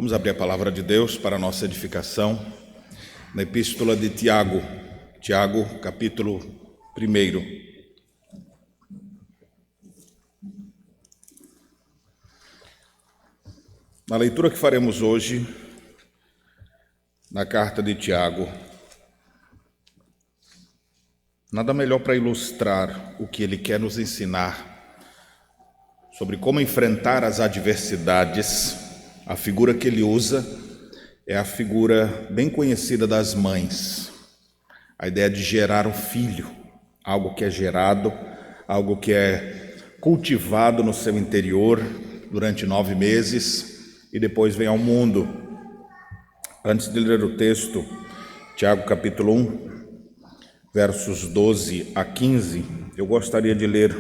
Vamos abrir a palavra de Deus para a nossa edificação na epístola de Tiago, capítulo 1. Na leitura que faremos hoje, na carta de Tiago, nada melhor para ilustrar o que ele quer nos ensinar sobre como enfrentar as adversidades. A figura que ele usa é a figura bem conhecida das mães. A ideia de gerar um filho, algo que é gerado, algo que é cultivado no seu interior durante 9 meses e depois vem ao mundo. Antes de ler o texto, Tiago capítulo 1, versos 12 a 15, eu gostaria de ler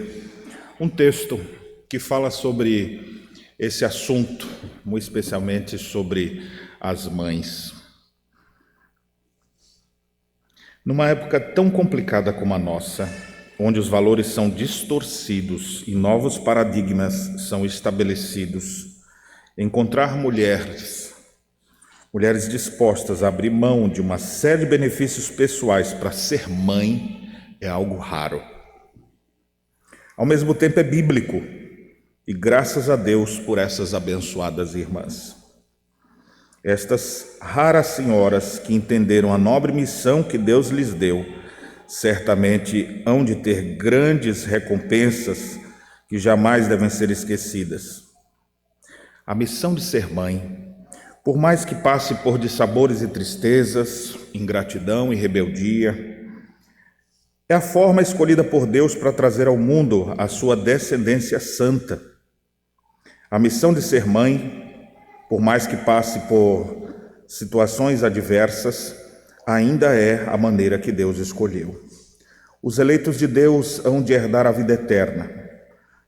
um texto que fala sobre esse assunto, muito especialmente sobre as mães. Numa época tão complicada como a nossa, onde os valores são distorcidos e novos paradigmas são estabelecidos, encontrar mulheres dispostas a abrir mão de uma série de benefícios pessoais para ser mãe é algo raro. Ao mesmo tempo é bíblico, e graças a Deus por essas abençoadas irmãs. Estas raras senhoras que entenderam a nobre missão que Deus lhes deu, certamente hão de ter grandes recompensas que jamais devem ser esquecidas. A missão de ser mãe, por mais que passe por dissabores e tristezas, ingratidão e rebeldia, é a forma escolhida por Deus para trazer ao mundo a sua descendência santa. A missão de ser mãe, por mais que passe por situações adversas, ainda é a maneira que Deus escolheu. Os eleitos de Deus hão de herdar a vida eterna.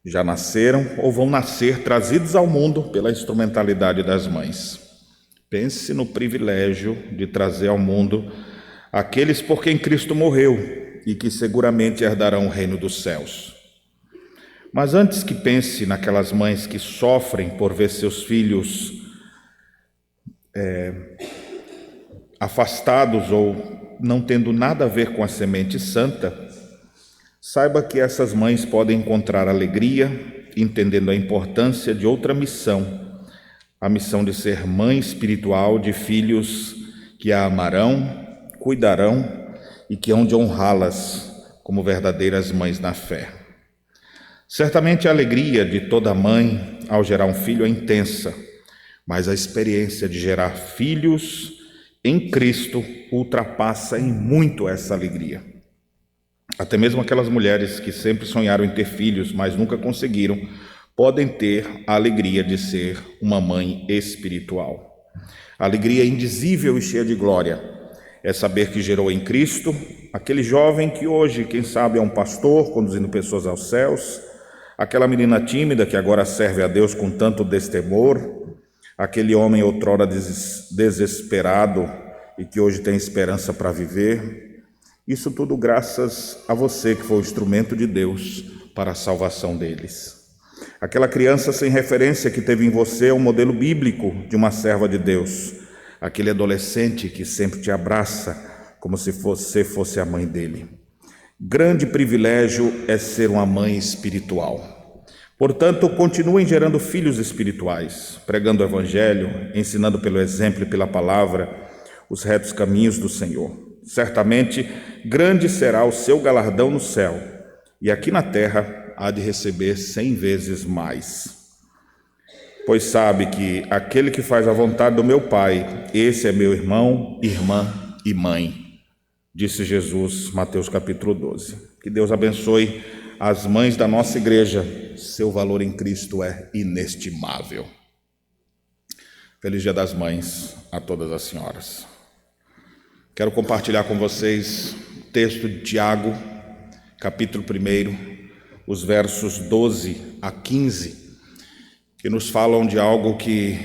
Já nasceram ou vão nascer trazidos ao mundo pela instrumentalidade das mães. Pense no privilégio de trazer ao mundo aqueles por quem Cristo morreu e que seguramente herdarão o reino dos céus. Mas antes que pense naquelas mães que sofrem por ver seus filhos afastados ou não tendo nada a ver com a semente santa, saiba que essas mães podem encontrar alegria, entendendo a importância de outra missão, a missão de ser mãe espiritual de filhos que a amarão, cuidarão e que hão de honrá-las como verdadeiras mães na fé. Certamente a alegria de toda mãe ao gerar um filho é intensa, mas a experiência de gerar filhos em Cristo ultrapassa em muito essa alegria. Até mesmo aquelas mulheres que sempre sonharam em ter filhos, mas nunca conseguiram, podem ter a alegria de ser uma mãe espiritual. A alegria indizível e cheia de glória é saber que gerou em Cristo aquele jovem que hoje, quem sabe, é um pastor conduzindo pessoas aos céus, aquela menina tímida que agora serve a Deus com tanto destemor, aquele homem outrora desesperado e que hoje tem esperança para viver. Isso tudo graças a você que foi o instrumento de Deus para a salvação deles. Aquela criança sem referência que teve em você um modelo bíblico de uma serva de Deus. Aquele adolescente que sempre te abraça como se você fosse a mãe dele. Grande privilégio é ser uma mãe espiritual. Portanto, continuem gerando filhos espirituais, pregando o Evangelho, ensinando pelo exemplo e pela palavra os retos caminhos do Senhor. Certamente, grande será o seu galardão no céu, e aqui na terra há de receber 100 vezes mais. Pois sabe que aquele que faz a vontade do meu Pai, esse é meu irmão, irmã e mãe. Disse Jesus, Mateus capítulo 12. Que Deus abençoe as mães da nossa igreja. Seu valor em Cristo é inestimável. Feliz Dia das Mães a todas as senhoras. Quero compartilhar com vocês o texto de Tiago, capítulo 1, os versos 12 a 15, que nos falam de algo que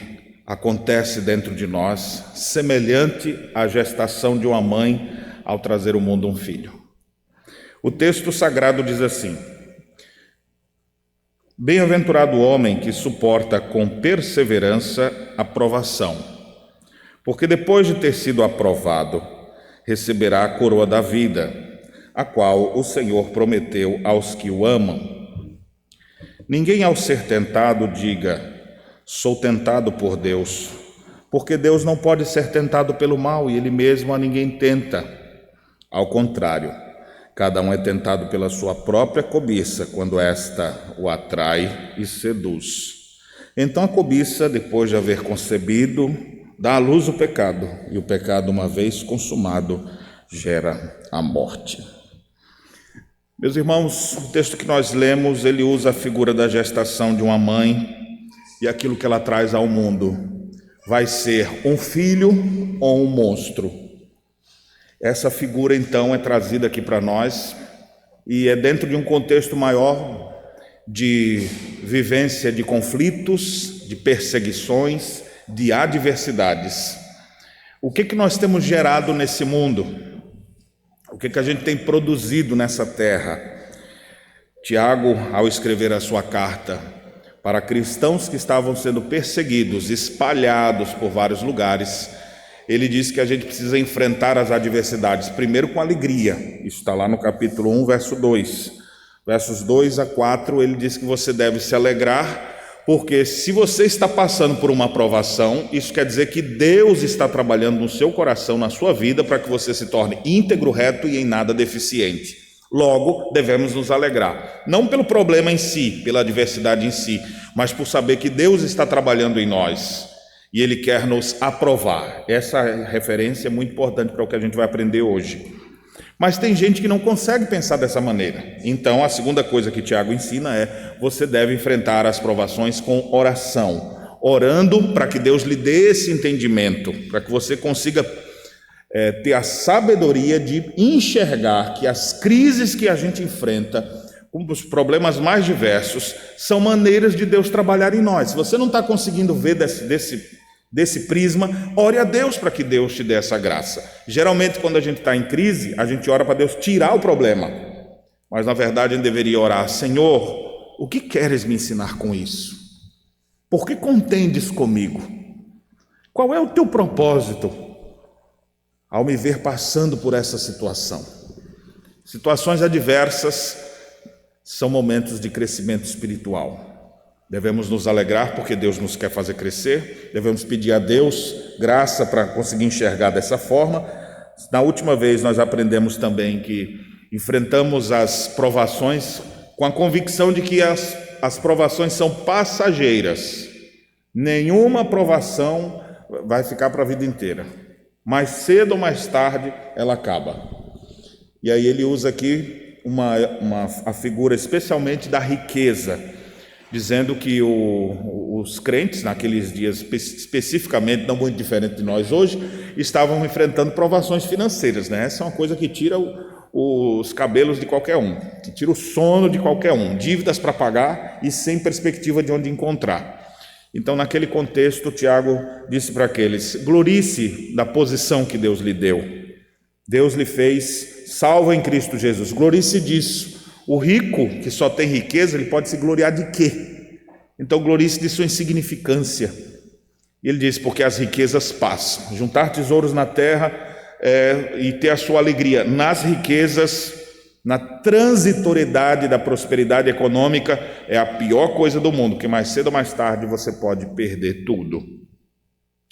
acontece dentro de nós, semelhante à gestação de uma mãe ao trazer ao mundo um filho. O texto sagrado diz assim: Bem-aventurado o homem que suporta com perseverança a provação, porque depois de ter sido aprovado, receberá a coroa da vida, a qual o Senhor prometeu aos que o amam. Ninguém, ao ser tentado, diga: sou tentado por Deus, porque Deus não pode ser tentado pelo mal e Ele mesmo a ninguém tenta. Ao contrário, cada um é tentado pela sua própria cobiça, quando esta o atrai e seduz. Então a cobiça, depois de haver concebido, dá à luz o pecado, e o pecado, uma vez consumado, gera a morte. Meus irmãos, o texto que nós lemos, ele usa a figura da gestação de uma mãe e aquilo que ela traz ao mundo. Vai ser um filho ou um monstro? Essa figura, então, é trazida aqui para nós e é dentro de um contexto maior de vivência de conflitos, de perseguições, de adversidades. O que nós temos gerado nesse mundo? O que a gente tem produzido nessa terra? Tiago, ao escrever a sua carta para cristãos que estavam sendo perseguidos, espalhados por vários lugares, ele diz que a gente precisa enfrentar as adversidades, primeiro com alegria. Isso está lá no capítulo 1, verso 2. Versos 2 a 4, ele diz que você deve se alegrar, porque se você está passando por uma provação, isso quer dizer que Deus está trabalhando no seu coração, na sua vida, para que você se torne íntegro, reto e em nada deficiente. Logo, devemos nos alegrar, não pelo problema em si, pela adversidade em si, mas por saber que Deus está trabalhando em nós e Ele quer nos aprovar. Essa referência é muito importante para o que a gente vai aprender hoje. Mas tem gente que não consegue pensar dessa maneira. Então, a segunda coisa que Tiago ensina é: você deve enfrentar as provações com oração, orando para que Deus lhe dê esse entendimento, para que você consiga ter a sabedoria de enxergar que as crises que a gente enfrenta, como os problemas mais diversos, são maneiras de Deus trabalhar em nós. Se você não está conseguindo ver desse prisma, ore a Deus para que Deus te dê essa graça. Geralmente, quando a gente está em crise, a gente ora para Deus tirar o problema, mas na verdade a gente deveria orar: Senhor, o que queres me ensinar com isso? Por que contendes comigo? Qual é o teu propósito ao me ver passando por essa situação? Situações adversas são momentos de crescimento espiritual. Devemos nos alegrar porque Deus nos quer fazer crescer, devemos pedir a Deus graça para conseguir enxergar dessa forma. Na última vez nós aprendemos também que enfrentamos as provações com a convicção de que as provações são passageiras. Nenhuma provação vai ficar para a vida inteira. Mais cedo ou mais tarde ela acaba. E aí ele usa aqui a figura especialmente da riqueza, dizendo que os crentes naqueles dias, especificamente, não muito diferente de nós hoje, estavam enfrentando provações financeiras, né? Essa é uma coisa que tira os cabelos de qualquer um, que tira o sono de qualquer um, dívidas para pagar e sem perspectiva de onde encontrar. Então, naquele contexto, Tiago disse para aqueles: glorie-se da posição que Deus lhe deu. Deus lhe fez salvo em Cristo Jesus, glorie-se disso. O rico, que só tem riqueza, ele pode se gloriar de quê? Então, glorie-se de sua insignificância. E ele diz: porque as riquezas passam. Juntar tesouros na terra e ter a sua alegria nas riquezas, na transitoriedade da prosperidade econômica, é a pior coisa do mundo, porque mais cedo ou mais tarde você pode perder tudo.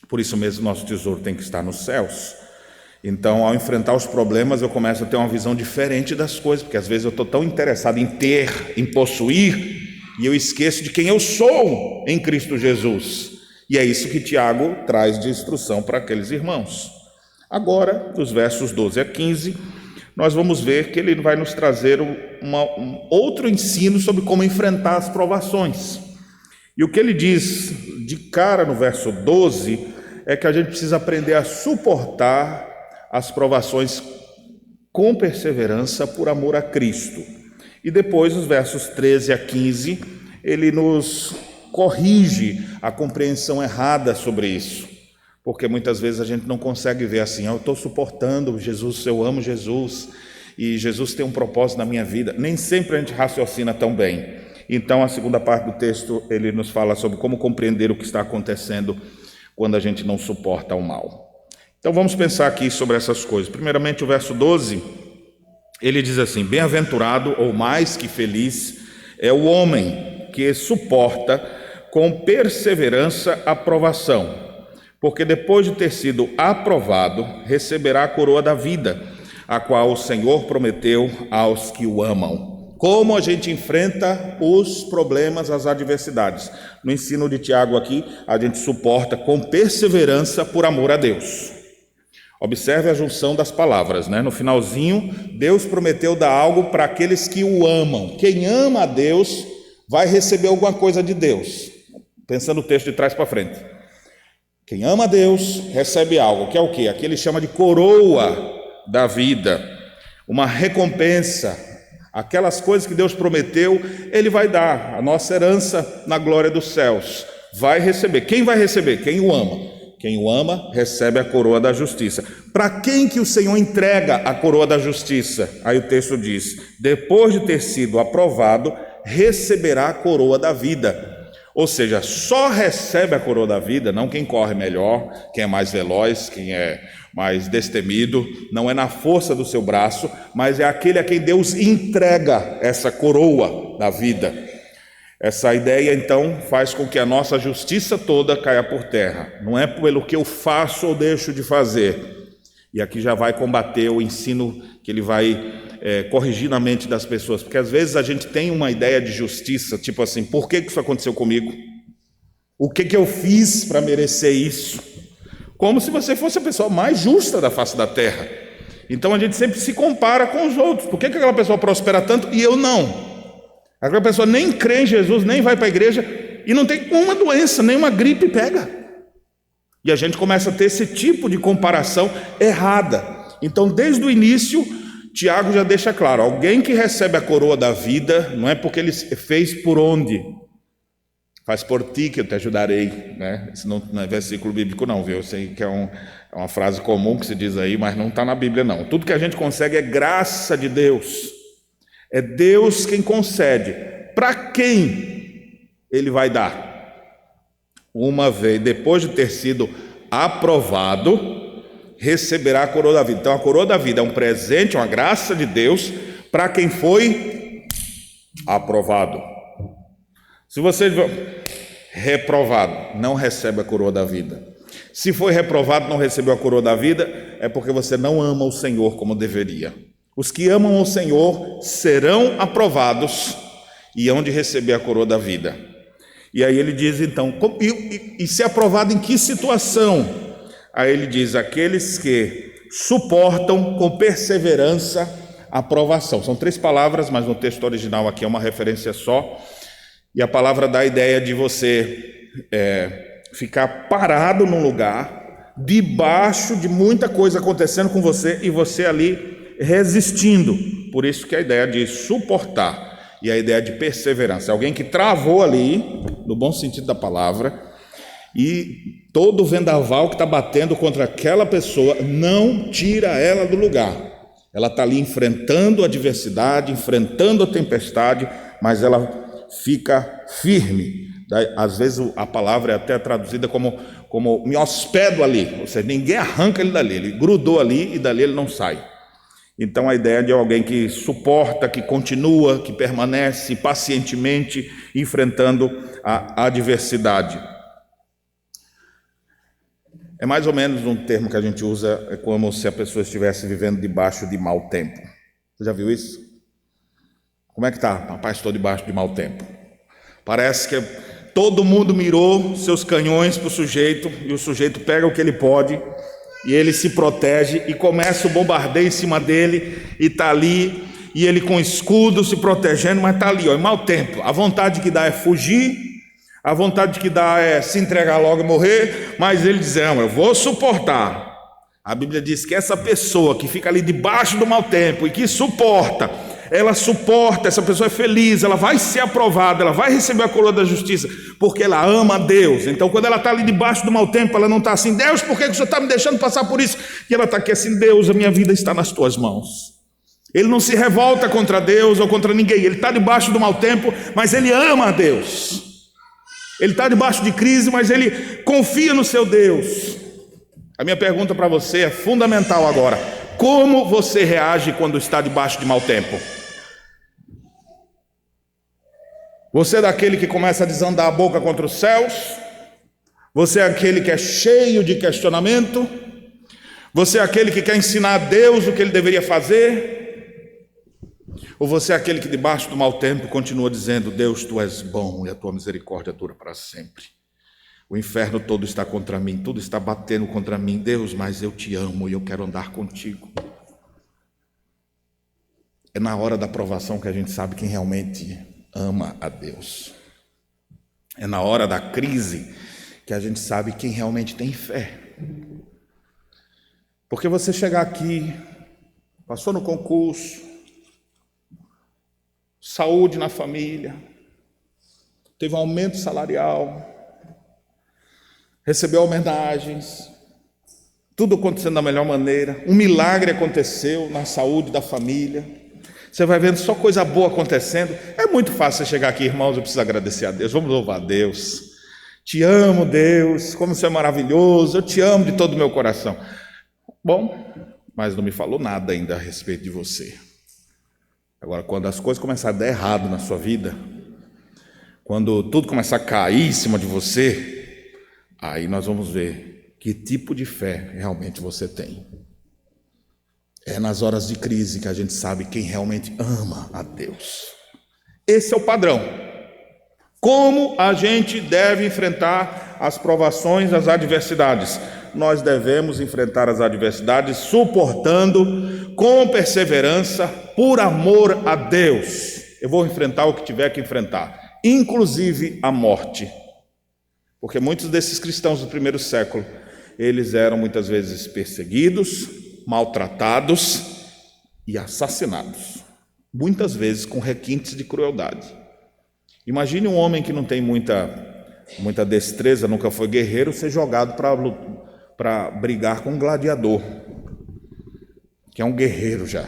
Por isso mesmo, nosso tesouro tem que estar nos céus. Então, ao enfrentar os problemas, eu começo a ter uma visão diferente das coisas, porque às vezes eu estou tão interessado em ter, em possuir, e eu esqueço de quem eu sou em Cristo Jesus. E é isso que Tiago traz de instrução para aqueles irmãos. Agora, dos versos 12 a 15, nós vamos ver que ele vai nos trazer um outro ensino sobre como enfrentar as provações. E o que ele diz de cara no verso 12 é que a gente precisa aprender a suportar as provações com perseverança por amor a Cristo. E depois, os versos 13 a 15, ele nos corrige a compreensão errada sobre isso, porque muitas vezes a gente não consegue ver assim: eu estou suportando Jesus, eu amo Jesus, e Jesus tem um propósito na minha vida. Nem sempre a gente raciocina tão bem. Então, a segunda parte do texto, ele nos fala sobre como compreender o que está acontecendo quando a gente não suporta o mal. Então, vamos pensar aqui sobre essas coisas. Primeiramente, o verso 12, ele diz assim: bem-aventurado, ou mais que feliz, é o homem que suporta com perseverança a provação, porque depois de ter sido aprovado, receberá a coroa da vida, a qual o Senhor prometeu aos que o amam. Como a gente enfrenta os problemas, as adversidades? No ensino de Tiago aqui, a gente suporta com perseverança por amor a Deus. Observe a junção das palavras, né? No finalzinho, Deus prometeu dar algo para aqueles que o amam. Quem ama a Deus vai receber alguma coisa de Deus. Pensando no texto de trás para frente. Quem ama a Deus recebe algo, que é o quê? Aqui ele chama de coroa da vida, uma recompensa. Aquelas coisas que Deus prometeu, Ele vai dar, a nossa herança na glória dos céus. Vai receber. Quem vai receber? Quem o ama. Quem o ama recebe a coroa da justiça. Para quem que o Senhor entrega a coroa da justiça? Aí o texto diz: depois de ter sido aprovado, receberá a coroa da vida. Ou seja, só recebe a coroa da vida não quem corre melhor, quem é mais veloz, quem é mais destemido, não é na força do seu braço, mas é aquele a quem Deus entrega essa coroa da vida. Essa ideia, então, faz com que a nossa justiça toda caia por terra. Não é pelo que eu faço ou deixo de fazer. E aqui já vai combater o ensino que ele vai corrigir na mente das pessoas. Porque às vezes a gente tem uma ideia de justiça, tipo assim: por que isso aconteceu comigo? O que eu fiz para merecer isso? Como se você fosse a pessoa mais justa da face da terra. Então a gente sempre se compara com os outros. Por que aquela pessoa prospera tanto e eu não? Aquela pessoa nem crê em Jesus, nem vai para a igreja e não tem uma doença, nem uma gripe pega. E a gente começa a ter esse tipo de comparação errada. Então, desde o início, Tiago já deixa claro: alguém que recebe a coroa da vida, não é porque ele fez por onde. Faz por ti que eu te ajudarei, né? Isso não é versículo bíblico não, viu? Eu sei que é uma frase comum que se diz aí, mas não está na Bíblia não. Tudo que a gente consegue é graça de Deus. É Deus quem concede. Para quem Ele vai dar? Uma vez, depois de ter sido aprovado, receberá a coroa da vida. Então a coroa da vida é um presente, uma graça de Deus para quem foi aprovado. Se você reprovado, não recebe a coroa da vida. Se foi reprovado, não recebeu a coroa da vida, é porque você não ama o Senhor como deveria. Os que amam o Senhor serão aprovados e hão de receber a coroa da vida. E aí ele diz então, e ser aprovado em que situação? Aí ele diz: aqueles que suportam com perseverança a provação. São 3 palavras, mas no texto original aqui é uma referência só. E a palavra dá a ideia de você ficar parado num lugar, debaixo de muita coisa acontecendo com você, e você ali resistindo. Por isso que a ideia de suportar e a ideia de perseverança. Alguém que travou ali, no bom sentido da palavra, e todo o vendaval que está batendo contra aquela pessoa não tira ela do lugar. Ela está ali enfrentando a adversidade, enfrentando a tempestade, mas ela fica firme. Às vezes a palavra é até traduzida como me hospedo ali, ou seja, ninguém arranca ele dali, ele grudou ali e dali ele não sai. Então a ideia de alguém que suporta, que continua, que permanece pacientemente enfrentando a adversidade. É mais ou menos um termo que a gente usa, é como se a pessoa estivesse vivendo debaixo de mau tempo. Você já viu isso? Como é que está? Rapaz, estou debaixo de mau tempo. Parece que todo mundo mirou seus canhões para o sujeito, e o sujeito pega o que ele pode, e ele se protege, e começa o bombardeio em cima dele, e está ali, e ele com escudo se protegendo, mas está ali, ó, em mau tempo. A vontade que dá é fugir, a vontade que dá é se entregar logo e morrer, mas ele diz: não, eu vou suportar. A Bíblia diz que essa pessoa que fica ali debaixo do mau tempo e que suporta, ela suporta, essa pessoa é feliz, ela vai ser aprovada, ela vai receber a coroa da justiça, porque ela ama a Deus. Então quando ela está ali debaixo do mau tempo, ela não está assim: Deus, por que o Senhor está me deixando passar por isso? E ela está aqui assim: Deus, a minha vida está nas tuas mãos. Ele não se revolta contra Deus ou contra ninguém. Ele está debaixo do mau tempo, mas ele ama a Deus. Ele está debaixo de crise, mas ele confia no seu Deus. A minha pergunta para você é fundamental agora. Como você reage quando está debaixo de mau tempo? Você é daquele que começa a desandar a boca contra os céus? Você é aquele que é cheio de questionamento? Você é aquele que quer ensinar a Deus o que ele deveria fazer? Ou você é aquele que debaixo do mau tempo continua dizendo: Deus, tu és bom e a tua misericórdia dura para sempre. O inferno todo está contra mim, tudo está batendo contra mim. Deus, mas eu te amo e eu quero andar contigo. É na hora da provação que a gente sabe quem realmente ama a Deus. É na hora da crise que a gente sabe quem realmente tem fé. Porque você chegar aqui, passou no concurso, saúde na família, teve um aumento salarial, recebeu homenagens, tudo acontecendo da melhor maneira, um milagre aconteceu na saúde da família, você vai vendo só coisa boa acontecendo. É muito fácil você chegar aqui, irmãos, eu preciso agradecer a Deus, vamos louvar a Deus, te amo, Deus, como você é maravilhoso, eu te amo de todo o meu coração. Bom, mas não me falou nada ainda a respeito de você. Agora, quando as coisas começarem a dar errado na sua vida, quando tudo começar a cair em cima de você, aí nós vamos ver que tipo de fé realmente você tem. É nas horas de crise que a gente sabe quem realmente ama a Deus. Esse é o padrão. Como a gente deve enfrentar as provações, as adversidades? Nós devemos enfrentar as adversidades suportando com perseverança, por amor a Deus. Eu vou enfrentar o que tiver que enfrentar, inclusive a morte. Porque muitos desses cristãos do primeiro século, eles eram muitas vezes perseguidos, maltratados e assassinados. Muitas vezes com requintes de crueldade. Imagine um homem que não tem muita destreza, nunca foi guerreiro, ser jogado para brigar com um gladiador, que é um guerreiro já.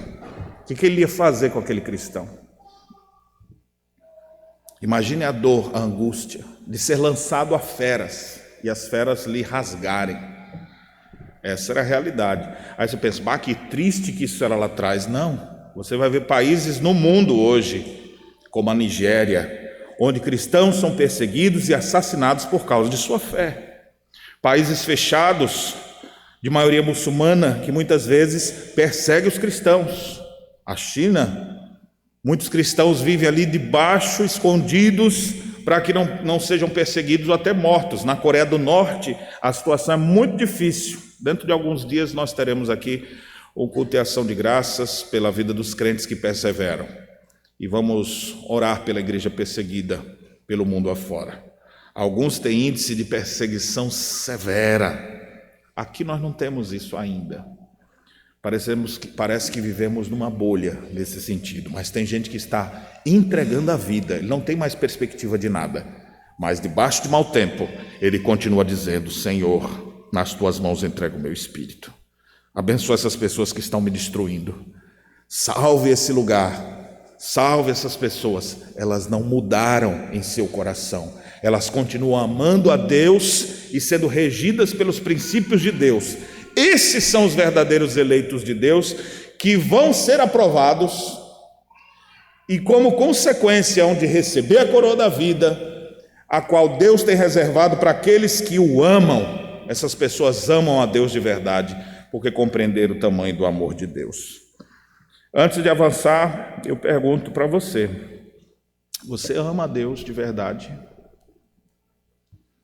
O que ele ia fazer com aquele cristão? Imagine a dor, a angústia de ser lançado a feras e as feras lhe rasgarem. Essa era a realidade. Aí você pensa, que triste que isso era lá atrás. Não, você vai ver países no mundo hoje, como a Nigéria, onde cristãos são perseguidos e assassinados por causa de sua fé. Países fechados, de maioria muçulmana, que muitas vezes persegue os cristãos. A China, muitos cristãos vivem ali debaixo, escondidos, para que não sejam perseguidos ou até mortos. Na Coreia do Norte, a situação é muito difícil. Dentro de alguns dias nós teremos aqui o culto e ação de graças pela vida dos crentes que perseveram. E vamos orar pela igreja perseguida pelo mundo afora. Alguns têm índice de perseguição severa. Aqui nós não temos isso ainda. Parece que vivemos numa bolha nesse sentido, mas tem gente que está entregando a vida, ele não tem mais perspectiva de nada, mas debaixo de mau tempo, ele continua dizendo: Senhor, nas tuas mãos entrego o meu espírito. Abençoa essas pessoas que estão me destruindo. Salve esse lugar. Salve essas pessoas, elas não mudaram em seu coração, elas continuam amando a Deus e sendo regidas pelos princípios de Deus. Esses são os verdadeiros eleitos de Deus, que vão ser aprovados e, como consequência, hão de receber a coroa da vida, a qual Deus tem reservado para aqueles que o amam. Essas pessoas amam a Deus de verdade, porque compreenderam o tamanho do amor de Deus. Antes de avançar, eu pergunto para você: você ama a Deus de verdade?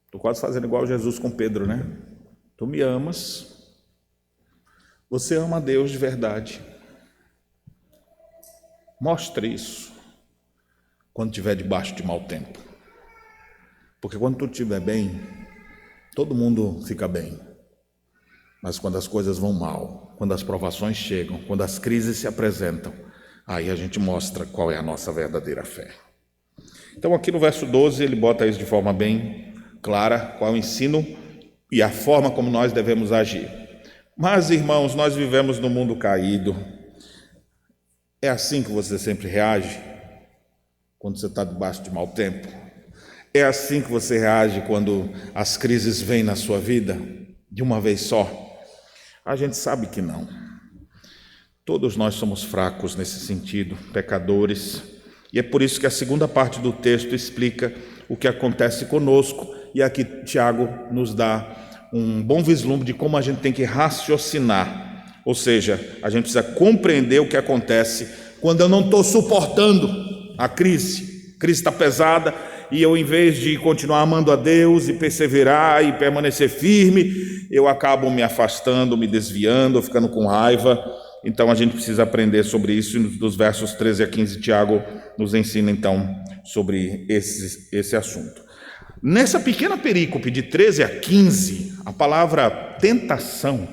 Estou quase fazendo igual Jesus com Pedro, né? Tu me amas? Você ama a Deus de verdade? Mostre isso quando estiver debaixo de mau tempo. Porque quando tu estiver bem, todo mundo fica bem. Mas quando as coisas vão mal, quando as provações chegam, quando as crises se apresentam, aí a gente mostra qual é a nossa verdadeira fé. Então aqui no verso 12 ele bota isso de forma bem clara, qual é o ensino e a forma como nós devemos agir. Mas, irmãos, nós vivemos num mundo caído. É assim que você sempre reage quando você está debaixo de mau tempo? É assim que você reage quando as crises vêm na sua vida, de uma vez só? A gente sabe que não. Todos nós somos fracos nesse sentido, pecadores, e é por isso que a segunda parte do texto explica o que acontece conosco, e aqui Tiago nos dá um bom vislumbre de como a gente tem que raciocinar, ou seja, a gente precisa compreender o que acontece quando eu não estou suportando a crise está pesada, e eu, em vez de continuar amando a Deus e perseverar e permanecer firme, eu acabo me afastando, me desviando, ficando com raiva. Então a gente precisa aprender sobre isso, e dos versos 13 a 15 Tiago nos ensina então sobre esse assunto. Nessa pequena perícope de 13 a 15, a palavra tentação,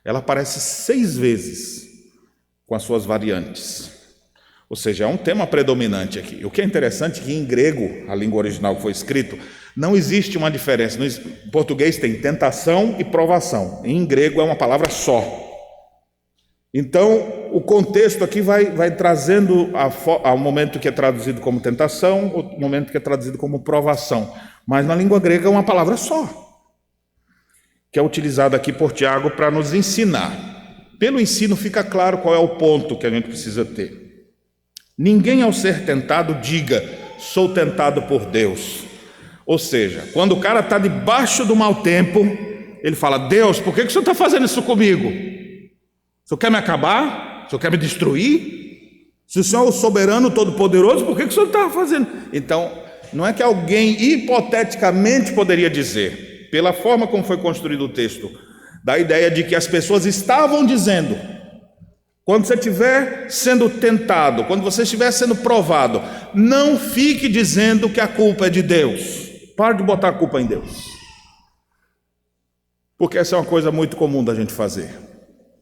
ela aparece 6 vezes com as suas variantes. Ou seja, é um tema predominante aqui. O que é interessante é que em grego, a língua original que foi escrito, não existe uma diferença. Em português tem tentação e provação. Em grego é uma palavra só. Então, o contexto aqui vai trazendo ao momento que é traduzido como tentação, o momento que é traduzido como provação. Mas na língua grega é uma palavra só, que é utilizada aqui por Tiago para nos ensinar. Pelo ensino fica claro qual é o ponto que a gente precisa ter. Ninguém, ao ser tentado, diga, sou tentado por Deus. Ou seja, quando o cara está debaixo do mau tempo, ele fala, Deus, por que o Senhor está fazendo isso comigo? O Senhor quer me acabar? O Senhor quer me destruir? Se o Senhor é o soberano, todo-poderoso, por que o Senhor está fazendo? Então, não é que alguém hipoteticamente poderia dizer, pela forma como foi construído o texto, dá a ideia de que as pessoas estavam dizendo, quando você estiver sendo tentado, quando você estiver sendo provado, não fique dizendo que a culpa é de Deus. Pare de botar a culpa em Deus. Porque essa é uma coisa muito comum da gente fazer.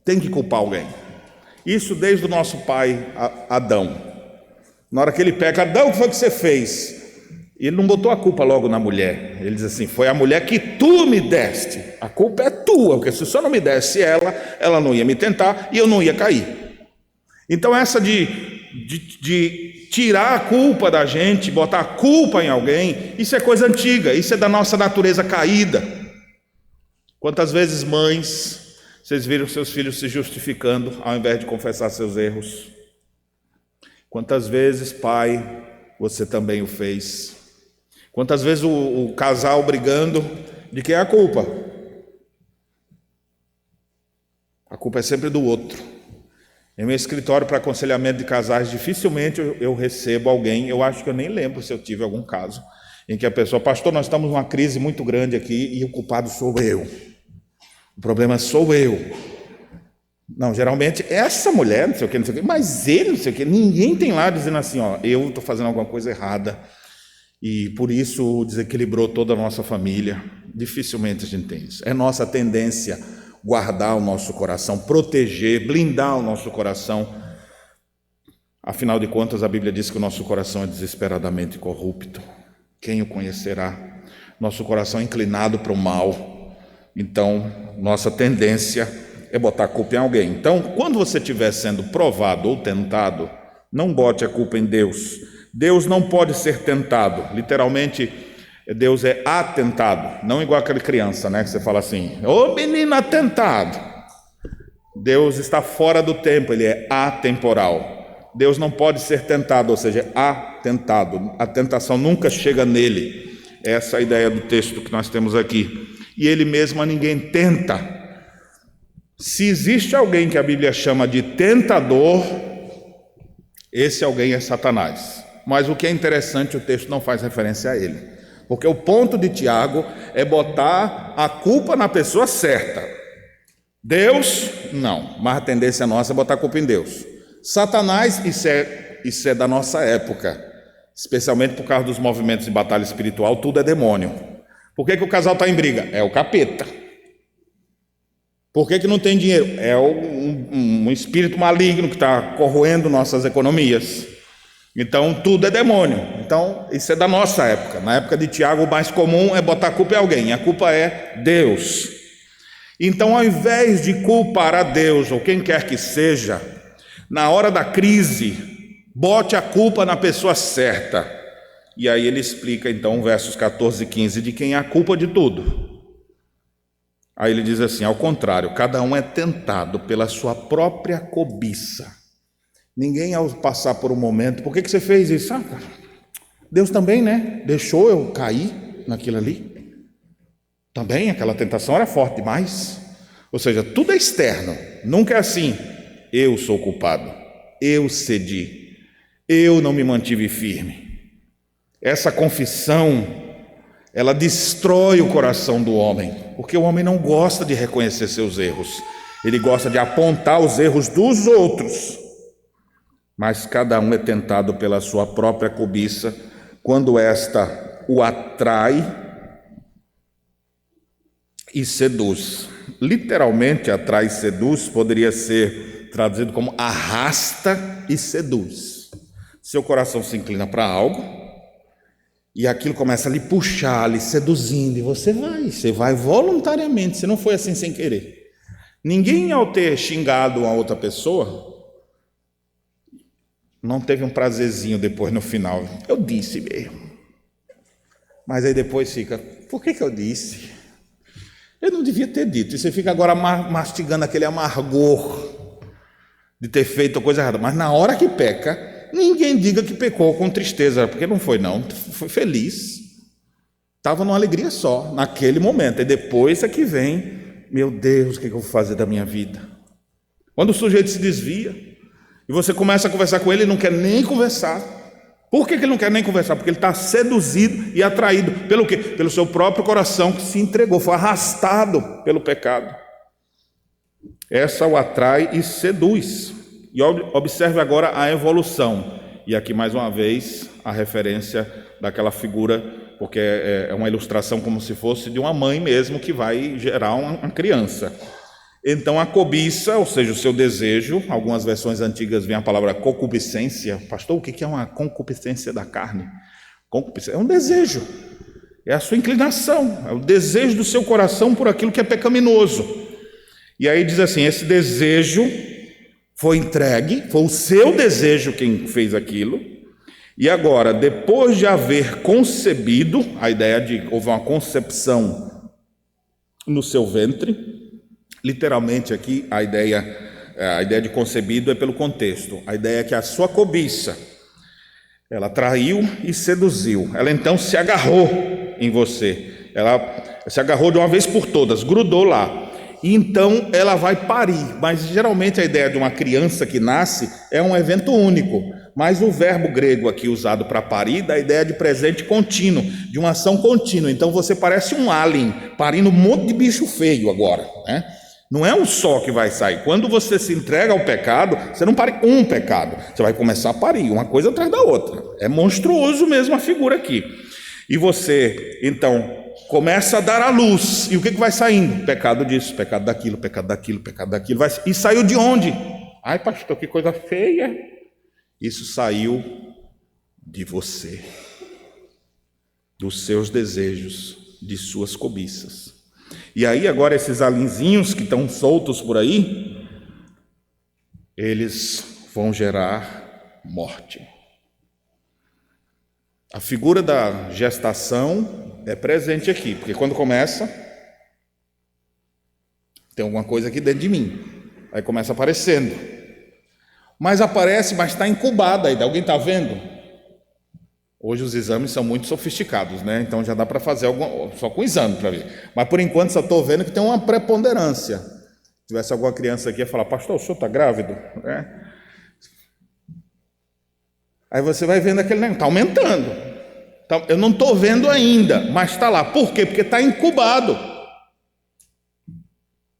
Tem que culpar alguém. Isso desde o nosso pai Adão. Na hora que ele peca, Adão, o que foi que você fez? Ele não botou a culpa logo na mulher. Ele diz assim, foi a mulher que tu me deste. A culpa é tua, porque se o Senhor não me desse ela não ia me tentar e eu não ia cair. Então essa de tirar a culpa da gente, botar a culpa em alguém, isso é coisa antiga, isso é da nossa natureza caída. Quantas vezes, mães, vocês viram seus filhos se justificando ao invés de confessar seus erros? Quantas vezes, pai, você também o fez? Quantas vezes o casal brigando, de quem é a culpa? A culpa é sempre do outro. Em meu escritório para aconselhamento de casais, dificilmente eu recebo alguém, eu acho que eu nem lembro se eu tive algum caso, em que a pessoa, pastor, nós estamos numa crise muito grande aqui e o culpado sou eu. O problema sou eu. Não, geralmente essa mulher, não sei o que, mas ele, não sei o que, ninguém tem lá dizendo assim, ó, eu estou fazendo alguma coisa errada e por isso desequilibrou toda a nossa família. Dificilmente a gente tem isso. É nossa tendência guardar o nosso coração, proteger, blindar o nosso coração. Afinal de contas, a Bíblia diz que o nosso coração é desesperadamente corrupto. Quem o conhecerá? Nosso coração é inclinado para o mal. Então, nossa tendência é botar a culpa em alguém. Então, quando você estiver sendo provado ou tentado, não bote a culpa em Deus. Deus não pode ser tentado. Literalmente, Deus é atentado. Não igual aquela criança, né? Que você fala assim, ô menino atentado. Deus está fora do tempo, ele é atemporal. Deus não pode ser tentado, ou seja, atentado. A tentação nunca chega nele. Essa é a ideia do texto que nós temos aqui. E ele mesmo a ninguém tenta. Se existe alguém que a Bíblia chama de tentador, esse alguém é Satanás. Mas o que é interessante, o texto não faz referência a ele. Porque o ponto de Tiago é botar a culpa na pessoa certa. Deus, não. Mas a tendência nossa é botar a culpa em Deus. Satanás, isso é da nossa época. Especialmente por causa dos movimentos de batalha espiritual, tudo é demônio. Por que o casal está em briga? É o capeta. Por que não tem dinheiro? É um espírito maligno que está corroendo nossas economias. Então, tudo é demônio. Então, isso é da nossa época. Na época de Tiago, o mais comum é botar a culpa em alguém. A culpa é Deus. Então, ao invés de culpar a Deus ou quem quer que seja, Na hora da crise, bote a culpa na pessoa certa. E aí ele explica então, versos 14 e 15, de quem é a culpa de tudo. Aí ele diz assim: ao contrário, cada um é tentado pela sua própria cobiça. Ninguém, ao passar por um momento, por que você fez isso? Ah, Deus também, né? Deixou eu cair naquilo ali. Também aquela tentação era forte demais. Ou seja, tudo é externo. Nunca é assim: eu sou culpado, eu cedi, eu não me mantive firme. Essa confissão, ela destrói o coração do homem, porque o homem não gosta de reconhecer seus erros. Ele gosta de apontar os erros dos outros. Mas cada um é tentado pela sua própria cobiça, quando esta o atrai e seduz. Literalmente, atrai e seduz poderia ser traduzido como arrasta e seduz. Seu coração se inclina para algo e aquilo começa a lhe puxar, lhe seduzindo, e você vai voluntariamente. Você não foi assim sem querer. Ninguém, ao ter xingado uma outra pessoa, não teve um prazerzinho depois no final. Eu disse mesmo. Mas aí depois fica: por que eu disse? Eu não devia ter dito. E você fica agora mastigando aquele amargor de ter feito a coisa errada. Mas na hora que peca, ninguém diga que pecou com tristeza, porque não foi não. Foi feliz. Estava numa alegria só, naquele momento. E depois é que vem: meu Deus, o que eu vou fazer da minha vida? Quando o sujeito se desvia, e você começa a conversar com ele, ele não quer nem conversar. Por que ele não quer nem conversar? Porque ele está seduzido e atraído pelo quê? Pelo seu próprio coração que se entregou, foi arrastado pelo pecado. Essa o atrai e seduz. E observe agora a evolução. E aqui mais uma vez a referência daquela figura, porque é uma ilustração como se fosse de uma mãe mesmo que vai gerar uma criança. Então a cobiça, ou seja, o seu desejo, algumas versões antigas vem a palavra concupiscência. Pastor, o que é uma concupiscência da carne? Concupiscência é um desejo, é a sua inclinação, é o desejo do seu coração por aquilo que é pecaminoso. E aí diz assim: esse desejo foi entregue, foi o seu desejo quem fez aquilo, e agora, depois de haver concebido, a ideia de houve uma concepção no seu ventre. Literalmente aqui a ideia de concebido é pelo contexto. A ideia é que a sua cobiça, ela traiu e seduziu. Ela então se agarrou em você. Ela se agarrou de uma vez por todas, grudou lá. E então ela vai parir. Mas geralmente a ideia de uma criança que nasce é um evento único. Mas o verbo grego aqui usado para parir dá a ideia de presente contínuo, de uma ação contínua. Então você parece um alien parindo um monte de bicho feio agora, né? Não é um só que vai sair. Quando você se entrega ao pecado, você não pare um pecado, você vai começar a parir uma coisa atrás da outra. É monstruoso mesmo a figura aqui. E você, então, começa a dar à luz. E o que vai saindo? Pecado disso, pecado daquilo, pecado daquilo, pecado daquilo. E saiu de onde? Ai, pastor, que coisa feia. Isso saiu de você, dos seus desejos, de suas cobiças. E aí agora esses alinzinhos que estão soltos por aí, eles vão gerar morte. A figura da gestação é presente aqui, porque quando começa, tem alguma coisa aqui dentro de mim, aí começa aparecendo. Mas aparece, mas está incubada ainda. Alguém está vendo? Hoje os exames são muito sofisticados, né? Então já dá para fazer só com exame para ver. Mas por enquanto só estou vendo que tem uma preponderância. Se tivesse alguma criança aqui ia falar: pastor, o senhor está grávido? Aí você vai vendo aquele negócio, está aumentando. Eu não estou vendo ainda, mas está lá. Por quê? Porque está incubado.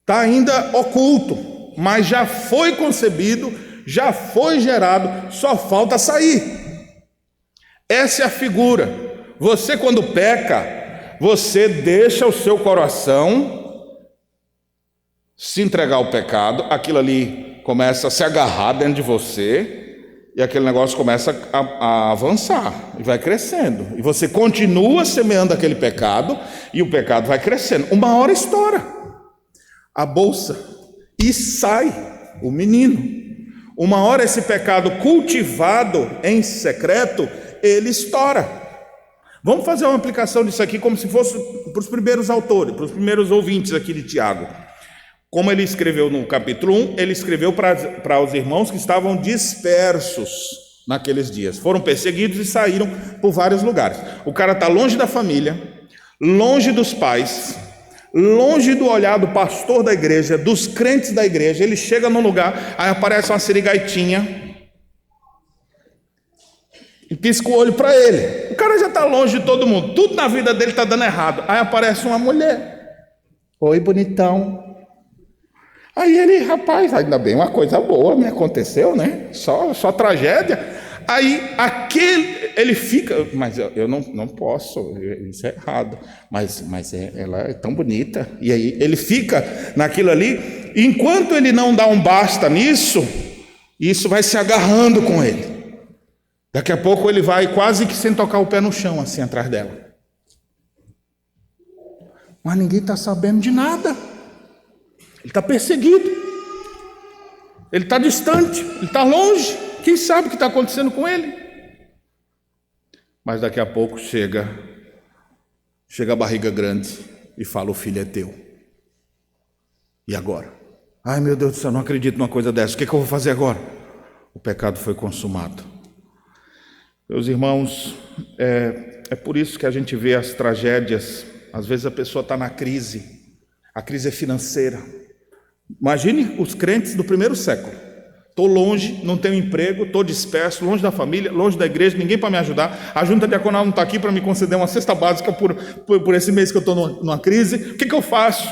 Está ainda oculto, mas já foi concebido, já foi gerado, só falta sair. Essa é a figura. Você, quando peca, você deixa o seu coração se entregar ao pecado, aquilo ali começa a se agarrar dentro de você, e aquele negócio começa a avançar, e vai crescendo, e você continua semeando aquele pecado, e o pecado vai crescendo. Uma hora estoura a bolsa, e sai o menino. Uma hora esse pecado cultivado em secreto, ele estoura. Vamos fazer uma aplicação disso aqui como se fosse para os primeiros autores, para os primeiros ouvintes aqui de Tiago. Como ele escreveu no capítulo 1, ele escreveu para os irmãos que estavam dispersos naqueles dias. Foram perseguidos e saíram por vários lugares. O cara está longe da família, longe dos pais, longe do olhar do pastor da igreja, dos crentes da igreja. Ele chega num lugar, aí aparece uma sirigaitinha e pisca o olho para ele. O cara já está longe de todo mundo, tudo na vida dele está dando errado. Aí aparece uma mulher: oi, bonitão. Aí ele: rapaz, ainda bem, uma coisa boa me aconteceu, né? Só tragédia. Aí ele fica: mas eu não posso, isso é errado. Mas ela é tão bonita. E aí ele fica naquilo ali. Enquanto ele não dá um basta nisso, isso vai se agarrando com ele. Daqui a pouco ele vai quase que sem tocar o pé no chão, assim, atrás dela. Mas ninguém está sabendo de nada. Ele está perseguido, ele está distante, ele está longe. Quem sabe o que está acontecendo com ele? Mas daqui a pouco chega a barriga grande e fala: o filho é teu. E agora? Ai, meu Deus do céu, não acredito numa coisa dessa. O que eu vou fazer agora? O pecado foi consumado. Meus irmãos, é por isso que a gente vê as tragédias. Às vezes a pessoa está na crise, a crise é financeira. Imagine os crentes do primeiro século: estou longe, não tenho emprego, estou disperso, longe da família, longe da igreja, ninguém para me ajudar, a junta diaconal não está aqui para me conceder uma cesta básica por esse mês que eu estou numa crise. O que eu faço?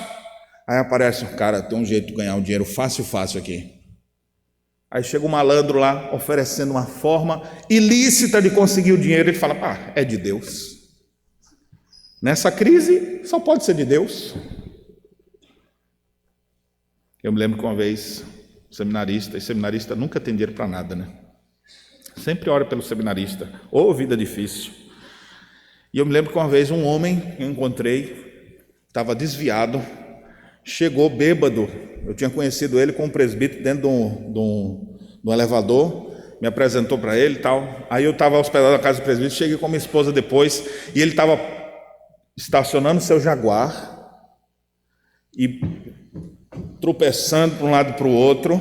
Aí aparece um cara: tem um jeito de ganhar um dinheiro fácil aqui. Aí chega um malandro lá oferecendo uma forma ilícita de conseguir o dinheiro. Ele fala: é de Deus. Nessa crise só pode ser de Deus. Eu me lembro que uma vez, seminarista nunca tem dinheiro para nada, né? Sempre ora pelo seminarista, ou vida difícil. E eu me lembro que uma vez um homem que eu encontrei, estava desviado, chegou bêbado. Eu tinha conhecido ele com um presbítero dentro de um elevador, me apresentou para ele e tal. Aí eu estava hospedado na casa do presbítero, cheguei com a minha esposa depois, e ele estava estacionando seu Jaguar e tropeçando para um lado e para o outro,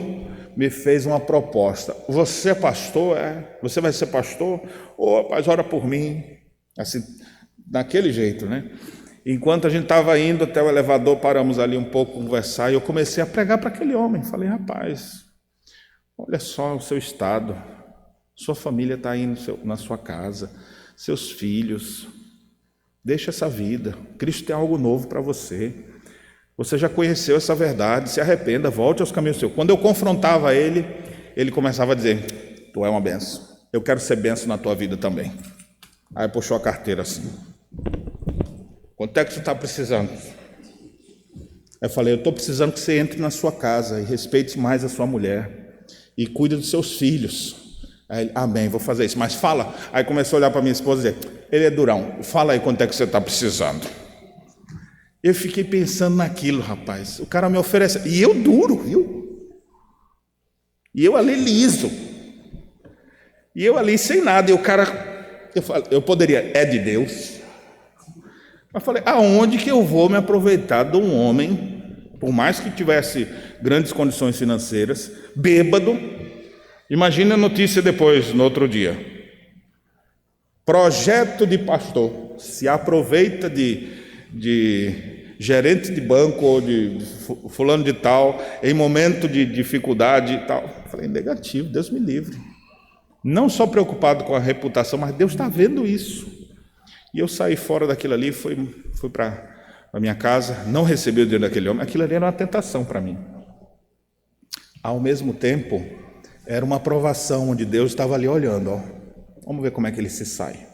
me fez uma proposta: você é pastor? Você vai ser pastor? Rapaz, ora por mim. Assim, daquele jeito, né? Enquanto a gente estava indo até o elevador, paramos ali um pouco, conversar, e eu comecei a pregar para aquele homem. Falei: rapaz, olha só o seu estado, sua família está aí na sua casa, seus filhos, deixa essa vida, Cristo tem algo novo para você. Você já conheceu essa verdade, se arrependa, volte aos caminhos seus. Quando eu confrontava ele, ele começava a dizer: tu é uma benção, eu quero ser benção na tua vida também. Aí puxou a carteira assim: quanto é que você está precisando? Eu falei: eu estou precisando que você entre na sua casa e respeite mais a sua mulher e cuide dos seus filhos. Aí ele: amém, vou fazer isso, mas fala. Aí começou a olhar para minha esposa e dizer: ele é durão, fala aí quanto é que você está precisando. Eu fiquei pensando naquilo, rapaz. O cara me oferece, e eu duro, viu? E eu ali liso. E eu ali sem nada. E o cara, eu poderia: é de Deus. Eu falei: aonde que eu vou me aproveitar de um homem, por mais que tivesse grandes condições financeiras, bêbado? Imagina a notícia depois, no outro dia: projeto de pastor, se aproveita de gerente de banco ou de fulano de tal, em momento de dificuldade e tal. Eu falei: negativo, Deus me livre. Não só preocupado com a reputação, mas Deus está vendo isso. E eu saí fora daquilo ali, fui para a minha casa, não recebi o dinheiro daquele homem. Aquilo ali era uma tentação para mim. Ao mesmo tempo, era uma provação onde Deus estava ali olhando. Ó, vamos ver como é que ele se sai.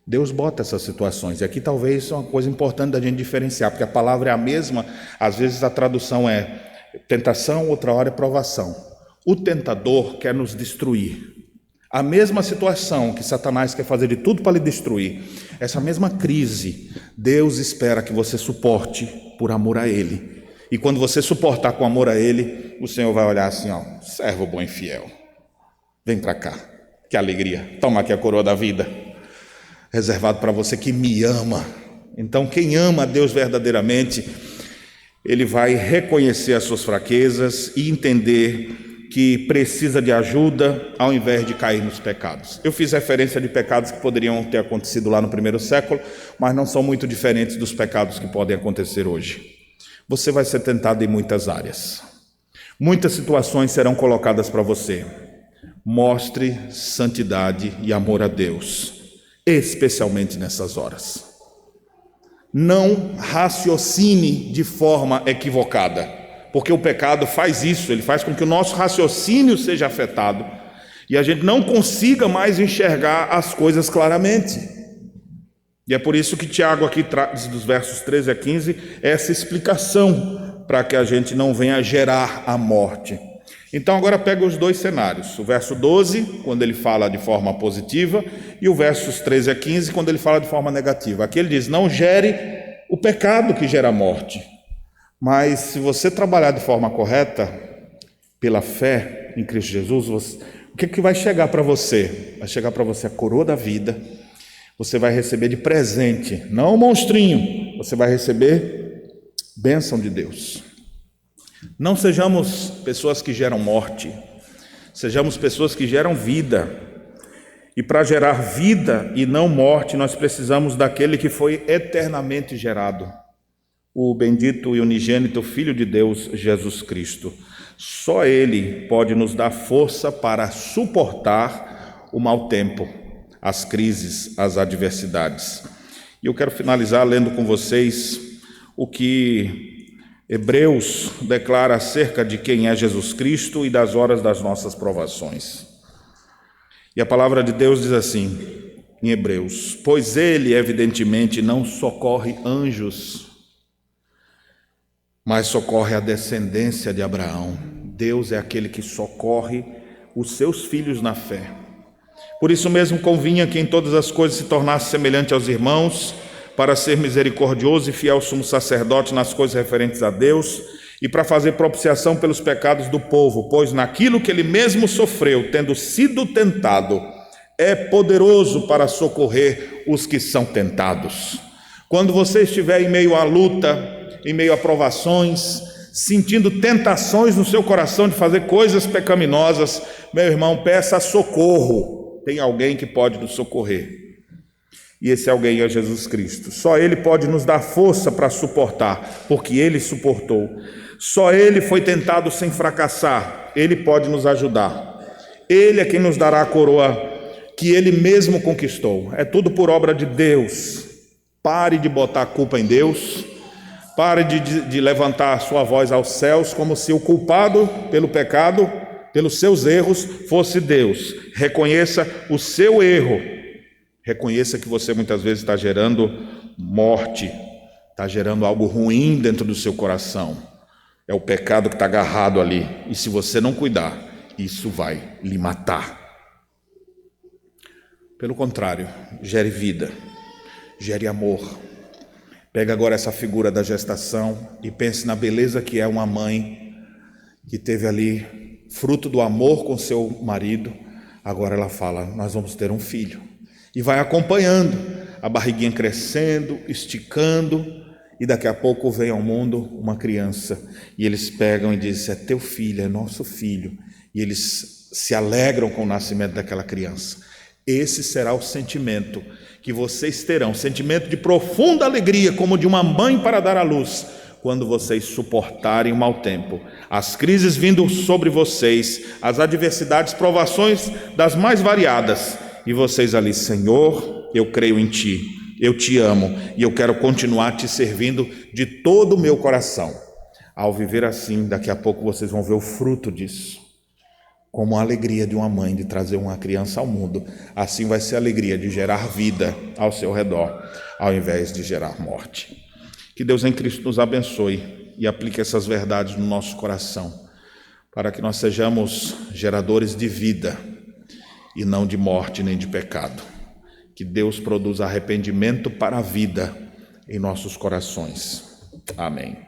Deus bota essas situações, e aqui talvez é uma coisa importante da gente diferenciar, porque a palavra é a mesma, às vezes a tradução é tentação, outra hora é provação. O tentador quer nos destruir. A mesma situação que Satanás quer fazer de tudo para lhe destruir, essa mesma crise, Deus espera que você suporte por amor a Ele. E quando você suportar com amor a Ele, o Senhor vai olhar assim, ó, servo bom e fiel, vem para cá, que alegria, toma aqui a coroa da vida, reservado para você que me ama. Então quem ama a Deus verdadeiramente, ele vai reconhecer as suas fraquezas e entender que precisa de ajuda ao invés de cair nos pecados. Eu fiz referência de pecados que poderiam ter acontecido lá no primeiro século, mas não são muito diferentes dos pecados que podem acontecer hoje. Você vai ser tentado em muitas áreas. Muitas situações serão colocadas para você. Mostre santidade e amor a Deus, especialmente nessas horas. Não raciocine de forma equivocada, porque o pecado faz isso, ele faz com que o nosso raciocínio seja afetado e a gente não consiga mais enxergar as coisas claramente. E é por isso que Tiago aqui traz dos versos 13 a 15 essa explicação, para que a gente não venha gerar a morte. Então agora pega os dois cenários, o verso 12, quando ele fala de forma positiva, e o versos 13 a 15, quando ele fala de forma negativa. Aqui ele diz, não gere o pecado que gera morte, mas se você trabalhar de forma correta, pela fé em Cristo Jesus, o que vai chegar para você? Vai chegar para você a coroa da vida, você vai receber de presente, não um monstrinho, você vai receber bênção de Deus. Não sejamos pessoas que geram morte, sejamos pessoas que geram vida. E para gerar vida e não morte, nós precisamos daquele que foi eternamente gerado, o bendito e unigênito Filho de Deus, Jesus Cristo. Só Ele pode nos dar força para suportar o mau tempo, as crises, as adversidades. E eu quero finalizar lendo com vocês o que Hebreus declara acerca de quem é Jesus Cristo e das horas das nossas provações. E a palavra de Deus diz assim, em Hebreus, pois ele evidentemente não socorre anjos, mas socorre a descendência de Abraão. Deus é aquele que socorre os seus filhos na fé. Por isso mesmo convinha que em todas as coisas se tornasse semelhante aos irmãos, para ser misericordioso e fiel sumo sacerdote nas coisas referentes a Deus, e para fazer propiciação pelos pecados do povo, pois naquilo que ele mesmo sofreu, tendo sido tentado, é poderoso para socorrer os que são tentados. Quando você estiver em meio à luta, em meio a provações, sentindo tentações no seu coração de fazer coisas pecaminosas, meu irmão, peça socorro. Tem alguém que pode nos socorrer. E esse alguém é Jesus Cristo. Só Ele pode nos dar força para suportar, porque Ele suportou. Só Ele foi tentado sem fracassar. Ele pode nos ajudar. Ele é quem nos dará a coroa que Ele mesmo conquistou. É tudo por obra de Deus. Pare de botar a culpa em Deus. Pare de levantar a sua voz aos céus como se o culpado pelo pecado, pelos seus erros, fosse Deus. Reconheça o seu erro. Reconheça que você muitas vezes está gerando morte, está gerando algo ruim dentro do seu coração. É o pecado que está agarrado ali. E se você não cuidar, isso vai lhe matar. Pelo contrário, gere vida, gere amor. Pega agora essa figura da gestação e pense na beleza que é uma mãe que teve ali fruto do amor com seu marido. Agora ela fala, nós vamos ter um filho. E vai acompanhando, a barriguinha crescendo, esticando, e daqui a pouco vem ao mundo uma criança. E eles pegam e dizem, é teu filho, é nosso filho. E eles se alegram com o nascimento daquela criança. Esse será o sentimento que vocês terão, sentimento de profunda alegria, como de uma mãe para dar à luz, quando vocês suportarem o mau tempo, as crises vindo sobre vocês, as adversidades, provações das mais variadas, e vocês ali, Senhor, eu creio em Ti, eu Te amo, e eu quero continuar Te servindo de todo o meu coração. Ao viver assim, daqui a pouco vocês vão ver o fruto disso, como a alegria de uma mãe de trazer uma criança ao mundo. Assim vai ser a alegria de gerar vida ao seu redor, ao invés de gerar morte. Que Deus em Cristo nos abençoe e aplique essas verdades no nosso coração, para que nós sejamos geradores de vida, e não de morte nem de pecado. Que Deus produza arrependimento para a vida em nossos corações. Amém.